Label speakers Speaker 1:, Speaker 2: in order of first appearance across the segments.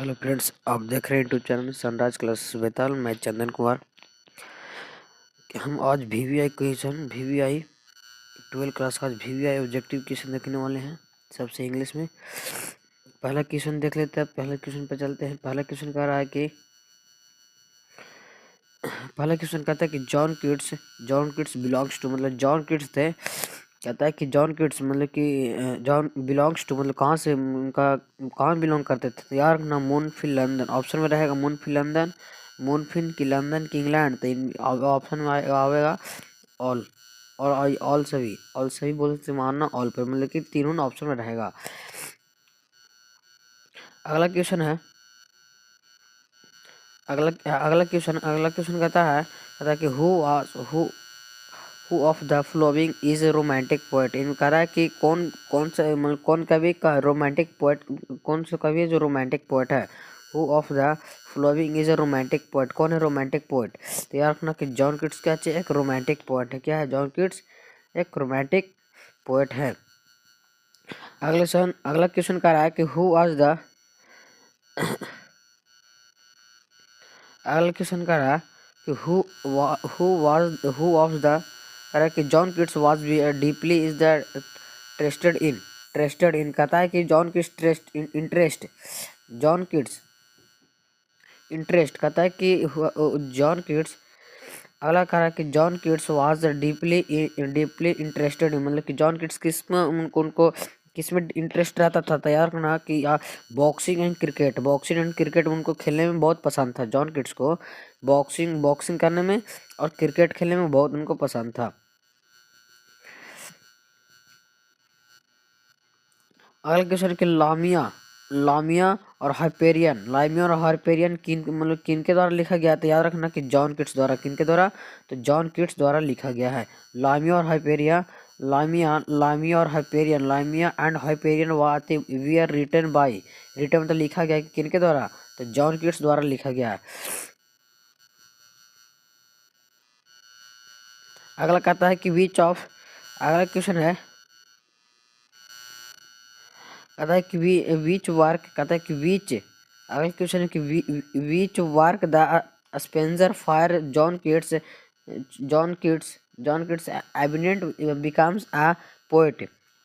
Speaker 1: Hello friends, आप देख रहे हैं यूट्यूब चैनल सनराइज क्लास बेताल। मैं चंदन कुमार। हम आज वीवीआई क्वेश्चन वीवीआई 12 क्लास का वीवीआई ऑब्जेक्टिव क्वेश्चन देखने वाले हैं, सबसे इंग्लिश में। पहला क्वेश्चन देख लेते हैं। पहले क्वेश्चन पे चलते हैं। पहला क्वेश्चन कह रहा है कि पहला क्वेश्चन कहता है कि जॉन किट्स बिलोंग्स टू, मतलब जॉन किट्स थे। कहता है कि जॉन किट्स मतलब कि जॉन बिलोंग्स टू मतलब कहाँ से, उनका कहाँ बिलोंग करते थे। तो यार ना मूनफिल लंदन, ऑप्शन में रहेगा मूनफिल लंदन, मूनफिन की लंदन की इंग्लैंड। तो ऑप्शन में आवेगा ऑल, और ऑल सभी बोलते से मानना ऑल पर, मतलब कि तीनों ऑप्शन में रहेगा। अगला क्वेश्चन है, अगला क्वेश्चन कहता है कि who of the following is a romantic poet. इन कह रहा है कि कौन सा मतलब कौन कवि का रोमांटिक पोएट, कौन सा कवि है जो रोमांटिक पोएट है। Who of the following is a romantic poet, कौन है रोमांटिक पोएट। तो याद रखना कि जॉन किट्स क्या है, एक रोमांटिक पोएट है। क्या है जॉन किट्स, एक रोमांटिक पोएट है। अगला क्वेश्चन कह रहा है कि अगला क्वेश्चन कह रहा है कि हु ऑफ द, कह रहा है कि John Keats was be deeply is the trusted in कहता है कि जॉन किट्स इंटरेस्ट कहता है कि जॉन किट्स। अगला कह रहा है कि John Keats was deeply interested in, मतलब कि जॉन किट्स किस में उनको किस में इंटरेस्ट रहता था। तैयार करना कि बॉक्सिंग एंड क्रिकेट उनको खेलने में बहुत पसंद था। जॉन किट्स को बॉक्सिंग करने में और क्रिकेट खेलने में बहुत उनको पसंद था। अगला क्वेश्चन कि लामिया और हाइपेरियन किन मतलब किन के द्वारा लिखा गया। तो याद रखना कि जॉन किट्स द्वारा। किन के द्वारा, तो जॉन किट्स द्वारा लिखा गया है। लामिया और Hyperion Lamia and Hyperion we are written मतलब लिखा गया कि किन के द्वारा, तो जॉन किट्स द्वारा लिखा गया है। अगला कहता है कि अगला क्वेश्चन है, कहता है कि विच वर्क, कहता है कि अगला क्वेश्चन है कि which work the Spenser fire John Keats एबिनेंट becomes a poet,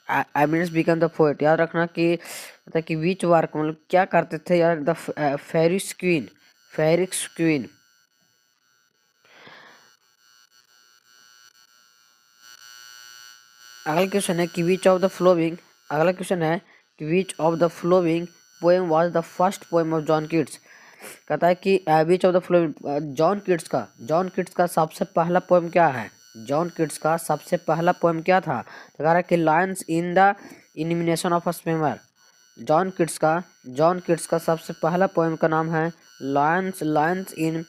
Speaker 1: ambitions become the poet. याद रखना कि कहता है कि विच वर्क मतलब क्या करते थे यार, द फेरिक्स क्वीन। अगला क्वेश्चन है कि अगला क्वेश्चन है कि which of the flowing poem was the first poem of John Keats. कहता है कि which of the flowing John Keats का सबसे पहला पोएम क्या है। जॉन किट्स का सबसे पहला पोएम क्या था। तो कह रहा है कि lions in the imitation of a swimmer. John Keats का सबसे पहला पोएम का नाम है लायंस इन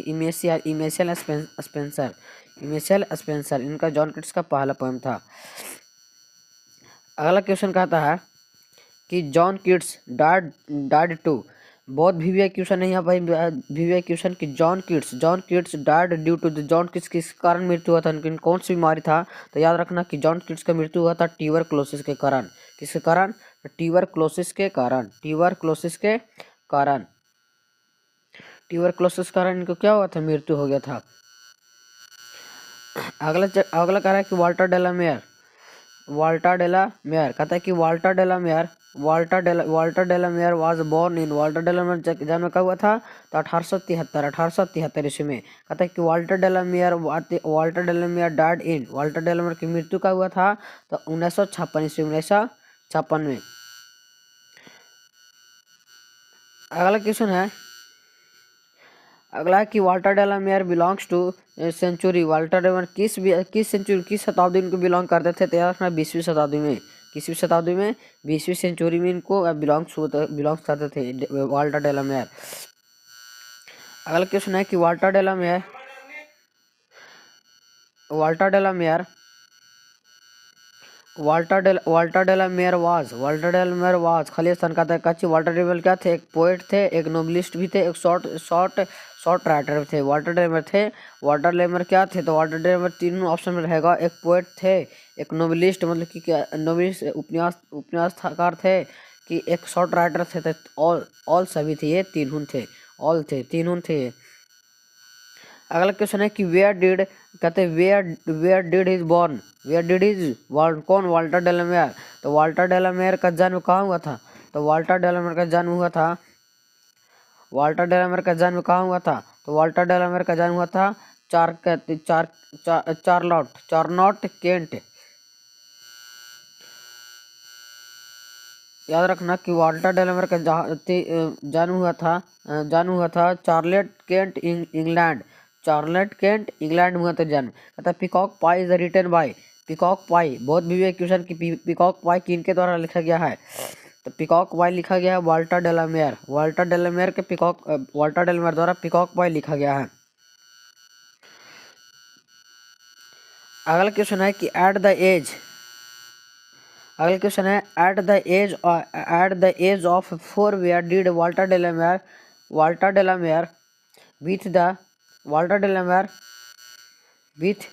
Speaker 1: इमेशियल स्पेंसर। इनका जॉन किट्स का पहला पोएम था। अगला क्वेश्चन कहता है कि जॉन किट्स डाड टू, बहुत वीवीआई क्वेश्चन है यहाँ पर। वीवीआई क्वेश्चन कि John Keats died due to the, John Keats किस कारण मृत्यु हुआ था, उनकी कौन सी बीमारी था। तो याद रखना कि जॉन किट्स का मृत्यु हुआ था ट्यूबरक्लोसिस के कारण। किसके कारण, ट्यूबरक्लोसिस के कारण। ट्यूबरक्लोसिस कारण इनको क्या हुआ था, मृत्यु हो गया था। अगला कह रहा है कि वाल्टर डेला मेयर कहता है कि Walter de la Mare was born in, Walter de la Mare जन्म कब हुआ था, तो 1873 ईस्वी में। कहता है कि Walter de la Mare died in, Walter de la Mare की मृत्यु कब हुआ था, तो 1956 ईस्वी, 1956 में। अगला क्वेश्चन है, अगला है कि Walter de la Mare belongs to century. Walter de la किस शताब्दी इनको बिलोंग करते थे। तो याद रखना 20वीं शताब्दी में। किसवीं शताब्दी में, 20वीं सेंचुरी में इनको बिलोंग्स करते थे वाल्टर डेला मेयर। अगला क्वेश्चन है कि वाल्टर डेला मेयर खाली स्थान का था। कच्ची वाल्टर डेला क्या थे, एक पोएट थे, एक नोबलिस्ट भी थे, एक शॉर्ट राइटर थे। वाल्टर डेला क्या थे, तो वाल्टर डेला तीनों ऑप्शन में रहेगा। एक पोएट थे, एक नोबलिस्ट मतलब कि नोबलिस्ट उपन्यासकार थे, कि एक शॉर्ट राइटर थे, तो ऑल सभी थे, ये तीनों थे, ऑल थे, तीनों थे ये। अगला क्वेश्चन है कि वेयर डिड, कहते हैं where did is born, where did is कौन, वाल्टर डेलामेयर। तो वाल्टर डेलामेयर का जन्म कहाँ हुआ था, तो वाल्टर डेलामेयर का जन्म हुआ था, वाल्टर डेलामेयर का जन्म कहाँ हुआ था, तो वाल्टर डेलामेयर का जन्म हुआ था चार्नॉट केंट। याद रखना कि वाल्टर डेलामेयर का जन्म हुआ था Charlton Kent England, Charlton Kent England में हुआ था जन्म। कहता Peacock Pie is written by, Peacock Pie, बहुत भी क्वेश्चन की पीकॉक पाई किनके द्वारा लिखा गया है, तो पीकॉक पाई लिखा गया है वाल्टर डेलामेयर, वाल्टर डेलामेयर के वाल्टर डेलामेयर द्वारा पीकॉक पाई लिखा गया है। अगला क्वेश्चन है कि अगला क्वेश्चन है at the age of 4 where did Walter de la Mare with the Walter de la Mare with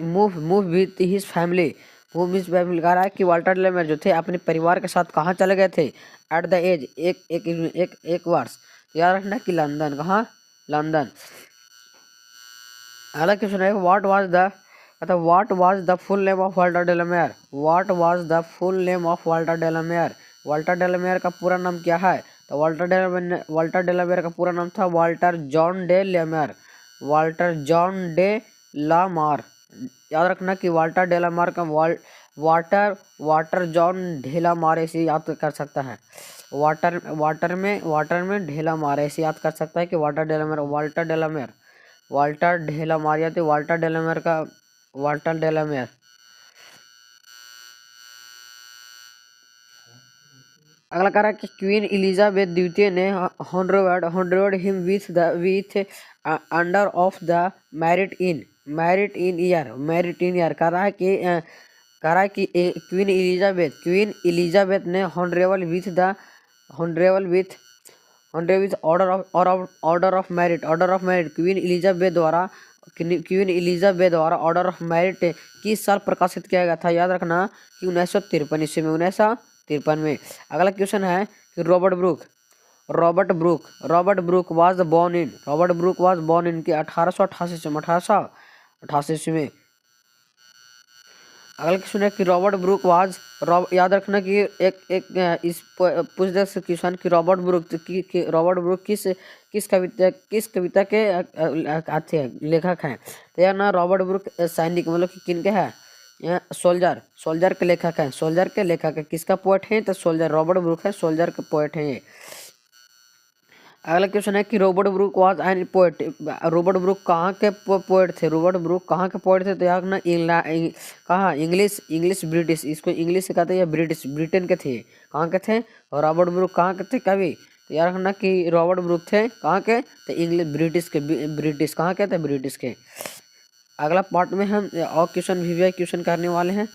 Speaker 1: move with his family, move his family. कह रहा है कि वाल्टर डेलामेयर जो थे अपने परिवार के साथ कहाँ चले गए थे, एट द एज, एक वर्ष। याद रखना कि लंदन, कहाँ, लंदन। अगला क्वेश्चन है what was the full name of Walter de la Mare, what was the full name of Walter de la Mare, Walter de la Mare का पूरा नाम क्या है, तो वाल्टर डेलामेयर का पूरा नाम था Walter John de la Mare, Walter John de la Mare. याद रखना कि वाल्टर डेलामार का वाटर जॉन ढेला मार ऐसे याद कर सकता है, वाटर में ढेला मार ऐसे याद कर सकता है कि वाल्टर ढेला मार या तो वाल्टर डेलामेयर का वाल्टर डेलामेयर। अगला कह रहा है कि क्वीन एलिजाबेथ द्वितीय ने honoured him with under of the merit in year. कह रहा है कि क्वीन एलिजाबेथ ने honourable with order of merit queen Elizabeth द्वारा ऑर्डर ऑफ मेरिट किस साल प्रकाशित किया गया था, याद रखना कि 1953 ईस्वी में, 1953 में। अगला क्वेश्चन है कि Robert Brooke was born in के 1888 में। अगला क्वेश्चन है कि याद रखना कि इस पूछ दे क्वेश्चन कि रॉबर्ट ब्रूक किस कविता के लेखक हैं, तो यार ना रॉबर्ट ब्रूक सैनिक मतलब कि किनके हैं, सोल्जर के लेखक हैं, किसका पोएट है, तो सोल्जर, रॉबर्ट ब्रूक है सोल्जर के पोएट हैं ये। अगला क्वेश्चन है कि Robert Brooke was an poet, Robert Brooke कहाँ के पोएट थे, तो यहाँ ना कहाँ, इंग्लिश ब्रिटिश, इसको इंग्लिश से कहते हैं, ब्रिटेन के थे, कहाँ के थे, और रॉबर्ट ब्रूक कहाँ के थे कवि, तो याद रखना कि रॉबर्ट ब्रूक थे कहाँ के, तो इंग्लिश ब्रिटिश कहाँ के थे, ब्रिटिश के। अगला पार्ट में हम और क्वेश्चन करने वाले हैं।